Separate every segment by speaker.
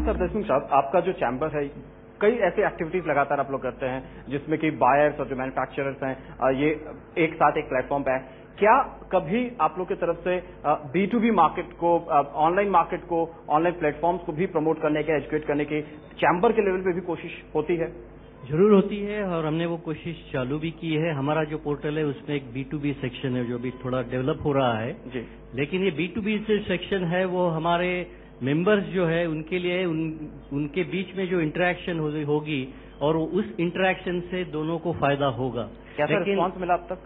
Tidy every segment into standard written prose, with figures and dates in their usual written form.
Speaker 1: Sir Deshmukh साहब, आपका जो चैम्बर है, कई ऐसी एक्टिविटीज लगातार आप लोग करते हैं जिसमें कि बायर्स और जो मैन्युफैक्चरर्स हैं ये एक साथ एक प्लेटफॉर्म पे है। क्या कभी आप लोग की तरफ से B2B मार्केट को, ऑनलाइन मार्केट को, ऑनलाइन प्लेटफॉर्म्स को भी प्रमोट करने के, एजुकेट करने की चैम्बर के लेवल पे भी कोशिश होती है?
Speaker 2: जरूर होती है और हमने वो कोशिश चालू भी की है। हमारा जो पोर्टल है उसमें एक B2B सेक्शन है जो भी थोड़ा डेवलप हो रहा है
Speaker 1: जी।
Speaker 2: लेकिन ये B2B से सेक्शन है वो हमारे मेंबर्स जो है उनके लिए उनके बीच में जो इंटरेक्शन होगी और उस इंटरेक्शन से दोनों को फायदा होगा।
Speaker 1: कैसा रिस्पॉन्स मिला अब तक?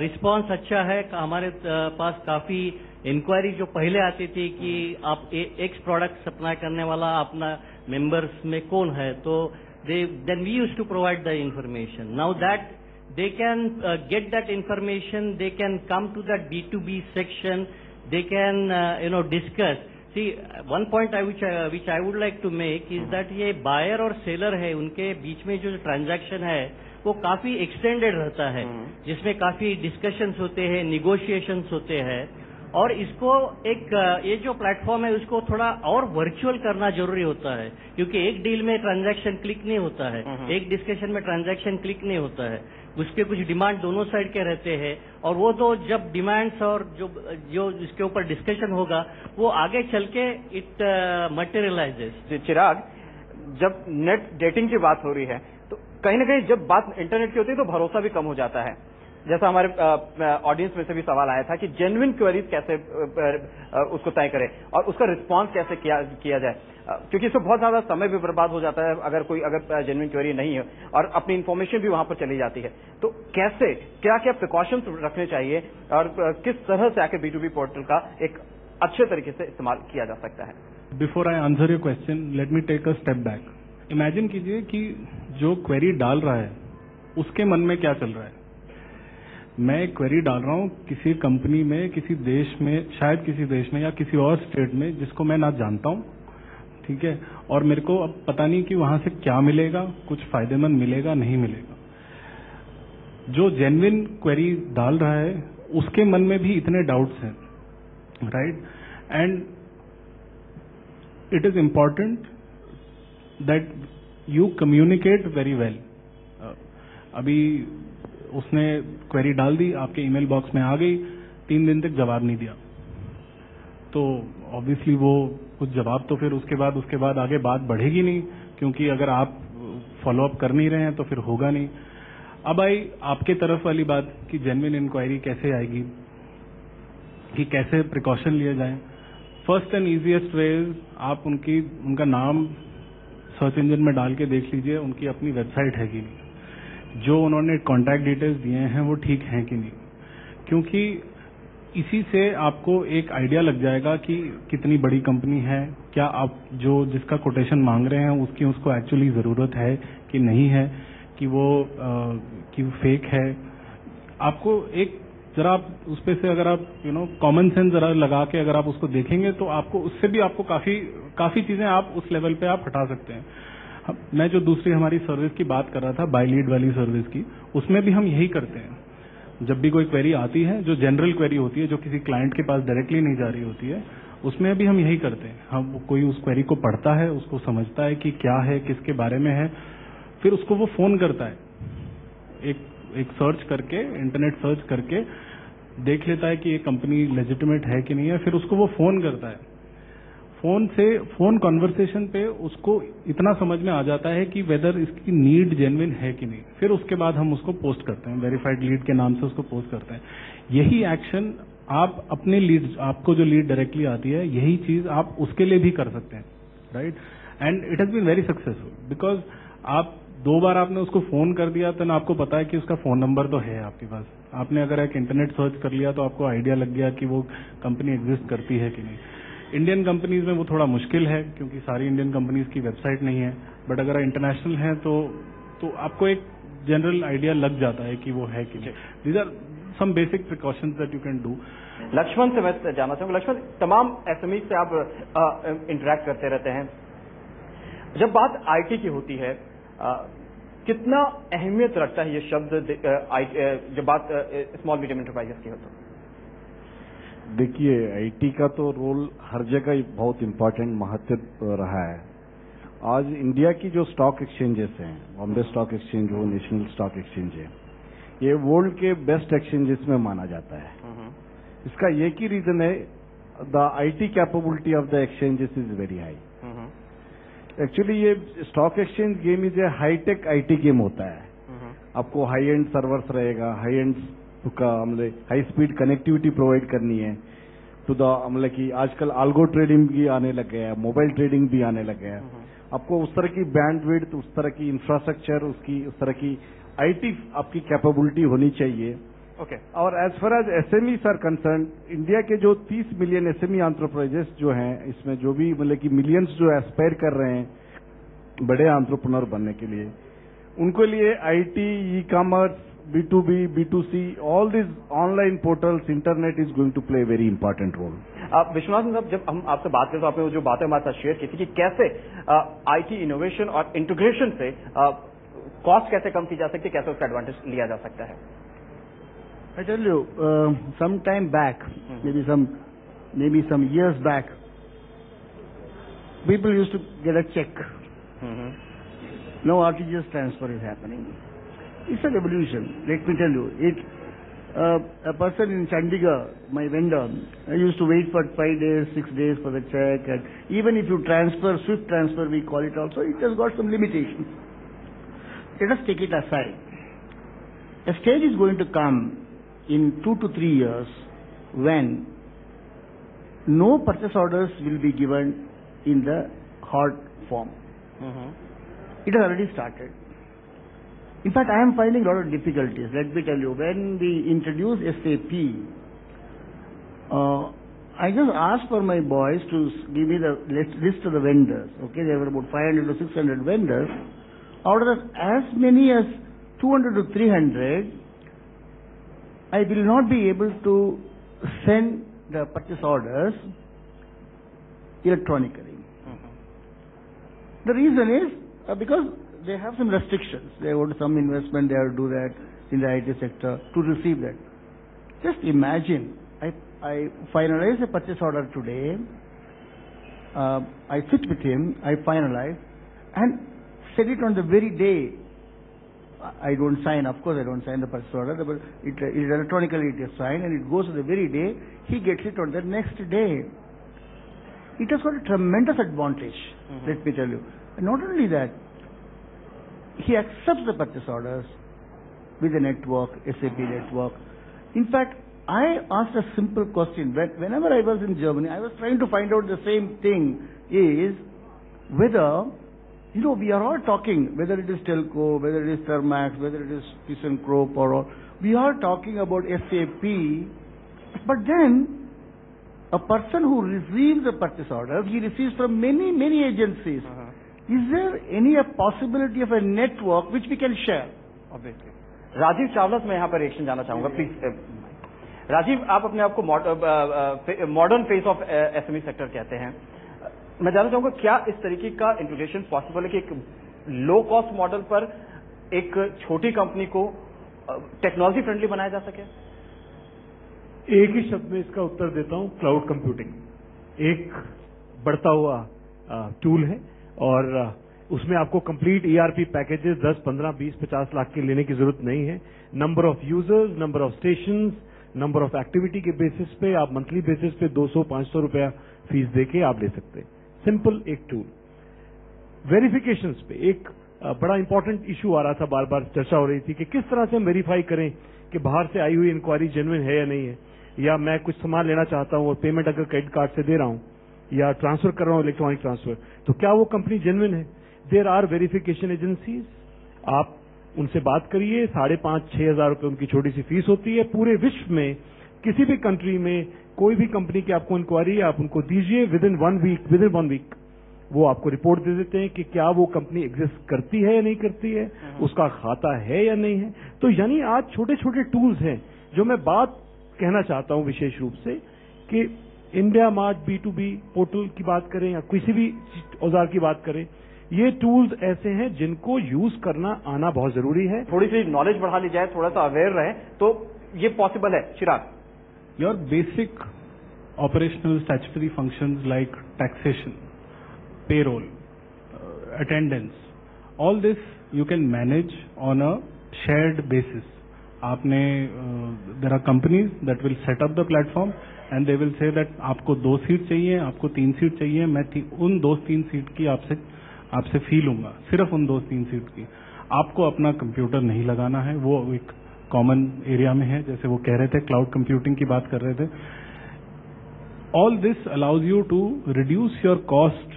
Speaker 2: रिस्पॉन्स अच्छा है। हमारे पास काफी इंक्वायरी जो पहले आती थी कि आप एक्स प्रोडक्ट सप्लाई करने वाला अपना मेंबर्स में कौन है, तो then we used to provide the information. Now that they can get that information, they can come to that B2B section, they can discuss. See, one point which I would like to make is that ये buyer और seller है उनके बीच में जो transaction है वो काफी extended रहता है जिसमें काफी डिस्कशंस होते हैं, निगोशिएशंस होते हैं और इसको ये जो प्लेटफॉर्म है उसको थोड़ा और वर्चुअल करना जरूरी होता है क्योंकि एक डील में ट्रांजैक्शन क्लिक नहीं होता है, एक डिस्कशन में ट्रांजैक्शन क्लिक नहीं होता है, उसके कुछ डिमांड दोनों साइड के रहते हैं और वो तो जब डिमांड्स और जो इसके ऊपर डिस्कशन होगा वो आगे चल के इट मटेरियलाइजेस।
Speaker 1: चिराग, जब नेट डेटिंग की बात हो रही है तो कहीं ना कहीं जब बात इंटरनेट की होती है तो भरोसा भी कम हो जाता है। जैसा हमारे ऑडियंस में से भी सवाल आया था कि जेन्युइन क्वेरीज कैसे उसको तय करें और उसका रिस्पांस कैसे किया जाए, क्योंकि इसमें बहुत ज्यादा समय भी बर्बाद हो जाता है अगर जेन्युइन क्वेरी नहीं है और अपनी इन्फॉर्मेशन भी वहां पर चली जाती है। तो कैसे, क्या क्या प्रिकॉशंस रखने चाहिए और किस तरह से आके B2B पोर्टल का एक अच्छे तरीके से इस्तेमाल किया जा सकता है?
Speaker 3: Before I answer your question, let me take a step back. Imagine कीजिए कि जो क्वेरी डाल रहा है उसके मन में क्या चल रहा है। मैं क्वेरी डाल रहा हूं किसी कंपनी में, किसी देश में, शायद किसी देश में या किसी और स्टेट में जिसको मैं ना जानता हूं, ठीक है, और मेरे को अब पता नहीं कि वहां से क्या मिलेगा, कुछ फायदेमंद मिलेगा नहीं मिलेगा। जो जेन्युइन क्वेरी डाल रहा है उसके मन में भी इतने डाउट्स हैं, right? And it is important that you communicate very well. अभी उसने क्वेरी डाल दी, आपके ईमेल बॉक्स में आ गई, 3 दिन तक जवाब नहीं दिया, तो ऑब्वियसली वो कुछ जवाब तो फिर उसके बाद आगे बात बढ़ेगी नहीं, क्योंकि अगर आप फॉलो अप कर नहीं रहे हैं तो फिर होगा नहीं। अब आई आपके तरफ वाली बात कि जेन्युइन इंक्वायरी कैसे आएगी, कि कैसे प्रिकॉशन लिए जाएं। फर्स्ट एंड इजीएस्ट वे, आप उनका नाम सर्च इंजन में डाल के देख लीजिए उनकी अपनी वेबसाइट है कि नहीं, जो उन्होंने कॉन्टैक्ट डिटेल्स दिए हैं वो ठीक हैं कि नहीं, क्योंकि इसी से आपको एक आइडिया लग जाएगा कि कितनी बड़ी कंपनी है, क्या आप जिसका कोटेशन मांग रहे हैं उसको एक्चुअली जरूरत है कि नहीं है, कि वो फेक है। आपको एक जरा आप उस पे से अगर आप कॉमन सेंस जरा लगा के अगर आप उसको देखेंगे तो आपको उससे भी आपको काफी चीजें आप उस लेवल पे आप हटा सकते हैं। मैं जो दूसरी हमारी सर्विस की बात कर रहा था, बाय लीड वाली सर्विस की, उसमें भी हम यही करते हैं। जब भी कोई क्वेरी आती है जो जनरल क्वेरी होती है, जो किसी क्लाइंट के पास डायरेक्टली नहीं जा रही होती है, उसमें भी हम यही करते हैं। हम कोई उस क्वेरी को पढ़ता है, उसको समझता है कि क्या है, किसके बारे में है, फिर उसको वो फोन करता है, एक सर्च करके, इंटरनेट सर्च करके देख लेता है कि ये कंपनी लेजिटिमेट है कि नहीं है, फिर उसको वो फोन करता है। फोन कॉन्वर्सेशन पे उसको इतना समझ में आ जाता है कि वेदर इसकी नीड जेन्युइन है कि नहीं, फिर उसके बाद हम उसको पोस्ट करते हैं, वेरीफाइड लीड के नाम से उसको पोस्ट करते हैं। यही एक्शन आप अपने लीड, आपको जो लीड डायरेक्टली आती है, यही चीज आप उसके लिए भी कर सकते हैं, right? And it has been very successful, because आप 2 बार आपने उसको फोन कर दिया तो आपको पता है कि उसका फोन नंबर तो है आपके पास। आपने अगर एक इंटरनेट सर्च कर लिया तो आपको आइडिया लग गया कि वो कंपनी एग्जिस्ट करती है कि नहीं। इंडियन कंपनीज में वो थोड़ा मुश्किल है क्योंकि सारी इंडियन कंपनीज की वेबसाइट नहीं है, बट अगर इंटरनेशनल है तो आपको एक जनरल आइडिया लग जाता है कि वो है कि नहीं। These are some basic precautions that you can do.
Speaker 1: Lakshman से मैं जानना चाहूंगा, लक्ष्मण, तमाम एसएमई से आप इंटरेक्ट करते रहते हैं, जब बात आईटी की होती है कितना अहमियत रखता है ये शब्द जब बात स्मॉल मीडियम एंटरप्राइजेस की हो? तो
Speaker 4: देखिए, आईटी का तो रोल हर जगह बहुत इम्पोर्टेंट, महत्व रहा है। आज इंडिया की जो स्टॉक एक्सचेंजेस हैं, बॉम्बे स्टॉक एक्सचेंज हो, नेशनल स्टॉक एक्सचेंज है, ये वर्ल्ड के बेस्ट एक्सचेंजेस में माना जाता है। इसका एक ही रीजन है, the IT capability of the exchanges is very high. Actually ये stock exchange game is a hitech IT game होता है। आपको हाई एंड सर्वर्स रहेगा, हाई एंड का हाई स्पीड कनेक्टिविटी प्रोवाइड करनी है टू द कि आजकल आल्गो ट्रेडिंग भी आने लग गया है, मोबाइल ट्रेडिंग भी आने लग गया है। आपको उस तरह की बैंडविड्थ, उस तरह की इंफ्रास्ट्रक्चर, उस तरह की आईटी आपकी कैपेबिलिटी होनी चाहिए।
Speaker 1: ओके।
Speaker 4: और as far as SMEs are concern, India के जो 30 मिलियन एसएमई एंटरप्राइजेस जो हैं, इसमें जो भी कि मिलियंस जो एस्पायर कर रहे हैं बड़े एंटरप्रेन्योर बनने के लिए, उनके लिए IT, e commerce, B2B, B2C, all these online portals, internet is going to play a very important role.
Speaker 1: Vishwanath साहब, जब हम आपसे बात करें तो आपने जो बातें हमारे साथ शेयर की थी कि कैसे आईटी इनोवेशन और इंटीग्रेशन से कॉस्ट कैसे कम की जा सकती है, कैसे उसका एडवांटेज लिया जा सकता है।
Speaker 5: I tell you, some time back, maybe some years back, people used to get a check. Now RTGS transfer is happening. It's a revolution. Let me tell you, a person in Chandigarh, my vendor, I used to wait for 5 days, 6 days for the check, and even if you transfer, swift transfer, we call it also, it has got some limitations. Let us take it aside. A stage is going to come in 2 to 3 years when no purchase orders will be given in the hard form. It has already started. In fact, I am finding a lot of difficulties. Let me tell you, when we introduced SAP, I just asked for my boys to give me the list of the vendors. Okay, there were about 500 to 600 vendors. Out of that, as many as 200 to 300, I will not be able to send the purchase orders electronically. The reason is because they have some restrictions. They want some investment, they have to do that in the IT sector to receive that. Just imagine, I finalize a purchase order today, I sit with him, I finalize, and send it on the very day. I don't sign, of course I don't sign the purchase order, but electronically it is signed, and it goes on the very day, he gets it on the next day. It has got a tremendous advantage, let me tell you. And not only that, he accepts the purchase orders with the network, SAP network. In fact, I asked a simple question. Whenever I was in Germany, I was trying to find out the same thing, is whether, we are all talking, whether it is Telco, whether it is Thermax, whether it is ThyssenKrupp or all, we are talking about SAP, but then a person who receives a purchase order, he receives from many, many agencies. Is there any possibility of a network which we can share?
Speaker 1: Obviously. Rajiv Chawla से मैं यहाँ पर reaction जाना चाहूंगा, please. Rajiv, आप अपने आप को modern face of SME sector कहते हैं। मैं जानना चाहूंगा, क्या इस तरीके का इंटीग्रेशन पॉसिबल है कि एक लो कॉस्ट मॉडल पर एक छोटी कंपनी को टेक्नोलॉजी फ्रेंडली बनाया जा सके?
Speaker 6: एक ही शब्द में इसका उत्तर देता हूं, क्लाउड कंप्यूटिंग एक बढ़ता हुआ टूल है, और उसमें आपको कंप्लीट ईआरपी पैकेजेस 10, 15, 20, 50 लाख के लेने की जरूरत नहीं है। Number of users, number of stations, number of activity के बेसिस पे आप मंथली बेसिस पे 200-500 रुपया फीस देके आप ले सकते हैं। सिंपल एक टूल। वेरिफिकेशंस पे एक बड़ा इंपॉर्टेंट इशू आ रहा था, बार बार चर्चा हो रही थी कि किस तरह से हम वेरीफाई करें कि बाहर से आई हुई इंक्वायरी जेन्युइन है या नहीं है, या मैं कुछ सामान लेना चाहता हूं और पेमेंट अगर क्रेडिट कार्ड से दे रहा हूं या ट्रांसफर कर रहा हूं इलेक्ट्रॉनिक ट्रांसफर, तो क्या वो कंपनी जेन्युइन है? देयर आर वेरिफिकेशन एजेंसीज, आप उनसे बात करिए, 5,500-6 हजार रुपए उनकी छोटी सी फीस होती है। पूरे विश्व में किसी भी कंट्री में कोई भी कंपनी की आपको इंक्वायरी है, आप उनको दीजिए, विद इन वन वीक वो आपको रिपोर्ट दे देते हैं कि क्या वो कंपनी एग्जिस्ट करती है या नहीं करती है, उसका खाता है या नहीं है। तो यानी आज छोटे छोटे टूल्स हैं। जो मैं बात कहना चाहता हूं विशेष रूप से कि इंडिया मार्ट B2B पोर्टल की बात करें या किसी भी औजार की बात करें, ये टूल्स ऐसे हैं जिनको यूज करना आना बहुत जरूरी है।
Speaker 1: थोड़ी सी नॉलेज बढ़ा ली जाए, थोड़ा सा अवेयर रहे तो ये पॉसिबल है। Chirag,
Speaker 3: your basic operational statutory functions like taxation, payroll, attendance, all this you can manage on a shared basis. आपने there are companies that will set up the platform and they will say that आपको 2 seat चाहिए, आपको 3 seat चाहिए, मैं उन 2-3 seat की आपसे फी लूंगा, सिर्फ उन 2-3 सीट की। आपको अपना कंप्यूटर नहीं लगाना है, वो एक कॉमन एरिया में है, जैसे वो कह रहे थे क्लाउड कंप्यूटिंग की बात कर रहे थे। All this allows you to reduce your cost,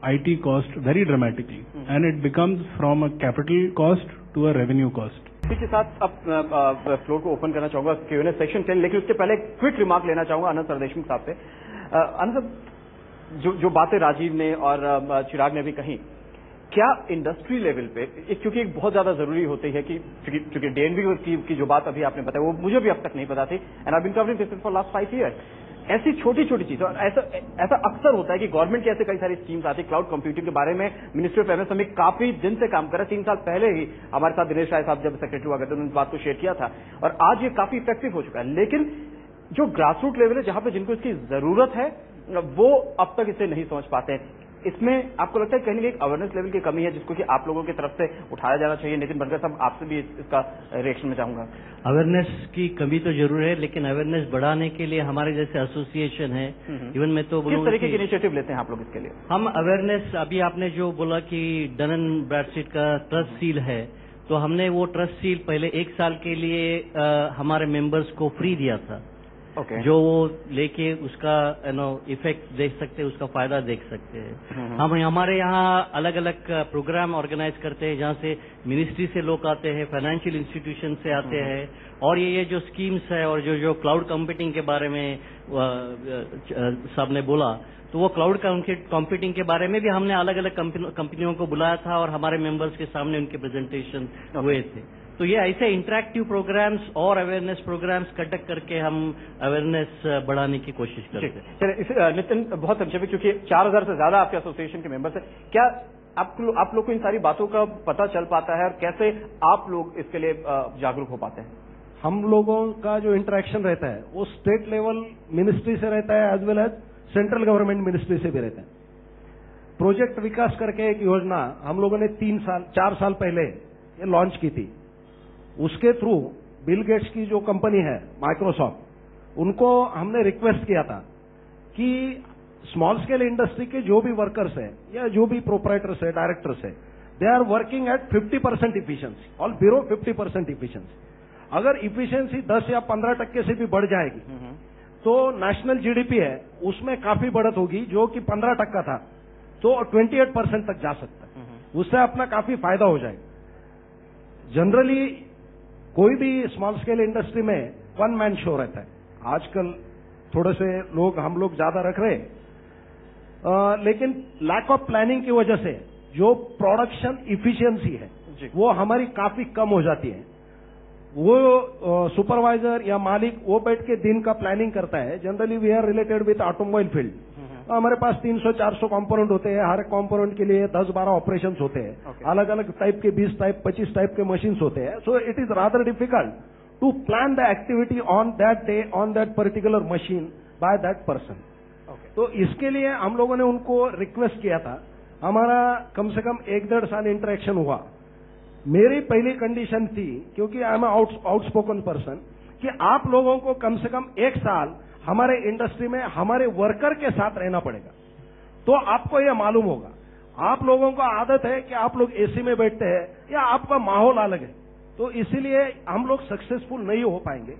Speaker 3: IT cost very dramatically, and it becomes from a capital cost to a revenue cost.
Speaker 1: इसी के साथ अब फ्लोर को ओपन करना चाहूंगा Q&A सेक्शन के लिए, लेकिन उसके पहले एक क्विक रिमार्क लेना चाहूंगा आनंद सरदेशमुख साहब से। आनंद साहब, जो बातें राजीव ने और चिराग ने भी कही, क्या इंडस्ट्री लेवल पे, क्योंकि एक बहुत ज्यादा जरूरी होती है कि क्योंकि DNV की जो बात अभी आपने बताया वो मुझे भी अब तक नहीं पता थी, and I been covering this for last 5 years। ऐसी छोटी छोटी चीजें, और ऐसा अक्सर होता है कि गवर्नमेंट की ऐसे कई सारी स्कीम्स आती है। क्लाउड कंप्यूटिंग के बारे में मिनिस्ट्री ऑफ एमएसएमई काफी दिन से काम कर रहा है। 3 साल पहले ही हमारे साथ दिनेश राय साहब जब सेक्रेटरी हुआ करते उन्होंने इस बात को शेयर किया था, और आज ये काफी इफेक्टिव हो चुका है। लेकिन जो ग्रास रूट लेवल है, जहां पे जिनको इसकी जरूरत है, वो अब तक इसे नहीं समझ पाते हैं। इसमें आपको लगता है कहीं ना कहीं अवेयरनेस लेवल की कमी है, जिसको कि आप लोगों की तरफ से उठाया जाना चाहिए? नितिन बनकर साहब, आपसे भी इसका रिएक्शन में चाहूंगा।
Speaker 2: अवेयरनेस की कमी तो जरूर है, लेकिन अवेयरनेस बढ़ाने के लिए हमारे जैसे एसोसिएशन है, इवन मैं तो
Speaker 1: किस तरीके के इनिशिएटिव लेते हैं आप लोग इसके लिए?
Speaker 2: हम अवेयरनेस, अभी आपने जो बोला कि डन एंड ब्रैडस्ट्रीट का ट्रस्ट सील है, तो हमने वो ट्रस्ट सील पहले 1 साल के लिए हमारे मेंबर्स को फ्री दिया था।
Speaker 1: Okay.
Speaker 2: जो वो लेके उसका इफेक्ट देख सकते हैं, उसका फायदा देख सकते हैं। हम हमारे यहाँ अलग अलग प्रोग्राम ऑर्गेनाइज करते हैं, जहाँ से मिनिस्ट्री से लोग आते हैं, फाइनेंशियल इंस्टीट्यूशन से आते हैं, और ये जो स्कीम्स है और जो क्लाउड कंप्यूटिंग के बारे में साहब ने बोला, तो वो क्लाउड कंप्यूटिंग के बारे में भी हमने अलग अलग कंपनियों को बुलाया था और हमारे मेंबर्स के सामने उनके प्रेजेंटेशन हुए थे। तो ये ऐसे इंटरैक्टिव प्रोग्राम्स और अवेयरनेस प्रोग्राम्स कंडक्ट करके हम अवेयरनेस बढ़ाने की कोशिश करते हैं।
Speaker 1: चलिए नितिन, बहुत संक्षेप में, क्योंकि 4000 से ज्यादा आपके एसोसिएशन के मेंबर्स हैं, क्या आप लोग को इन सारी बातों का पता चल पाता है और कैसे आप लोग इसके लिए जागरूक हो पाते हैं?
Speaker 4: हम लोगों का जो इंटरेक्शन रहता है वो स्टेट लेवल मिनिस्ट्री से रहता है, as well as central government ministry से भी रहता है। प्रोजेक्ट विकास करके एक योजना हम लोगों ने 4 साल पहले ये लॉन्च की थी। उसके थ्रू बिल गेट्स की जो कंपनी है माइक्रोसॉफ्ट, उनको हमने रिक्वेस्ट किया था कि स्मॉल स्केल इंडस्ट्री के जो भी वर्कर्स है या जो भी प्रोपराइटर्स है, डायरेक्टर्स है, they are working at 50% efficiency और बिलो 50% इफिशिएंसी। अगर इफिशिएंसी 10 या 15% से भी बढ़ जाएगी तो नेशनल जीडीपी है उसमें काफी बढ़त होगी, जो कि 15% था तो 28% तक जा सकता है। उससे अपना काफी फायदा हो जाएगा। जनरली कोई भी स्मॉल स्केल इंडस्ट्री में 1 मैन शो रहता है। आजकल थोड़े से हम लोग ज्यादा रख रहे हैं, लेकिन लैक ऑफ प्लानिंग की वजह से जो प्रोडक्शन इफिशिएंसी है वो हमारी काफी कम हो जाती है। वो सुपरवाइजर या मालिक वो बैठ के दिन का प्लानिंग करता है। Generally we are related with automobile field. हमारे पास 300-400 कंपोनेंट होते हैं, हर कंपोनेंट के लिए 10-12 ऑपरेशंस होते हैं। अलग अलग टाइप के 20 टाइप 25 टाइप के मशीन्स होते हैं। So it is rather difficult to plan the activity on that day on that particular machine by that person. तो इसके लिए हम लोगों ने उनको रिक्वेस्ट किया था। हमारा कम से कम 1-1.5 साल इंटरेक्शन हुआ। मेरी पहली कंडीशन थी, क्योंकि आई एम आउटस्पोकन पर्सन, कि आप लोगों को कम से कम 1 साल हमारे इंडस्ट्री में हमारे वर्कर के साथ रहना पड़ेगा, तो आपको यह मालूम होगा। आप लोगों को आदत है कि आप लोग एसी में बैठते हैं या आपका माहौल अलग है, तो इसीलिए हम लोग सक्सेसफुल नहीं हो पाएंगे।